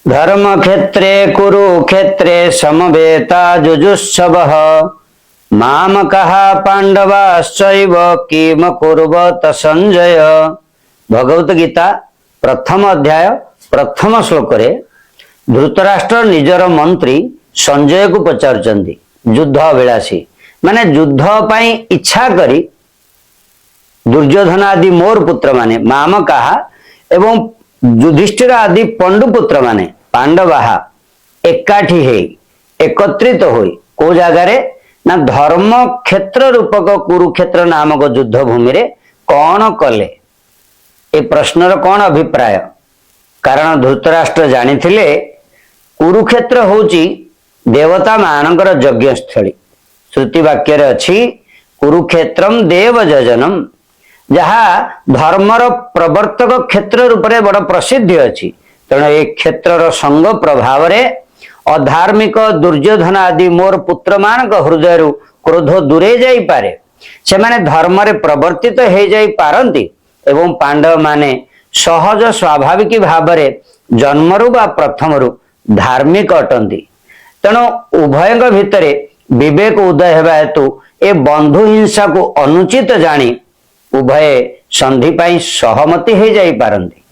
धर्म क्षेत्रे कुरुक्षेत्रे समवेता जुजुत्सवः मामकः पांडवाश्चैव किम कुर्वत संजय। भगवत गीता प्रथम अध्याय प्रथम श्लोक रे धृतराष्ट्र निजर मंत्री संजय को पचारुचंदी युद्ध अभिलाषी माने युद्ध पाई इच्छा करी दुर्योधन आदि मोर पुत्र माने मामकाहा एवं युधिष्ठिर आदि पंडु पुत्र माने पांडवाहा एकाठी है एकत्रित होई को जगारे ना धर्म क्षेत्र रूपक कुरुक्षेत्र नामक युद्ध भूमि रे कौन कले ए प्रश्नर कौन अभिप्राय। कारण धृतराष्ट्र जानी थिले कुरुक्षेत्र होची देवता मानकर यज्ञ स्थली। श्रुति वाक्य रे अछि कुरुक्षेत्रम देव जजनम जहा धर्मर प्रवर्तक क्षेत्र रूप में बड़ प्रसिद्धि अच्छी। तेणु ए क्षेत्र संग प्रभाव रे अधार्मिक दुर्योधन आदि मोर पुत्र मान हृदय क्रोध दूरे जाई पारे से माने धर्म रे प्रवर्तित हो जाई पारंती एवं पांडव माने सहज स्वाभाविक भाव रे जन्मरु बा प्रथमरु धार्मिक अटंती। तेणु उभय भितर विवेक उदय हेबा हेतु ए बंधु हिंसा को अनुचित जानी उभय संधि पाई सहमति हो जाई पारंती।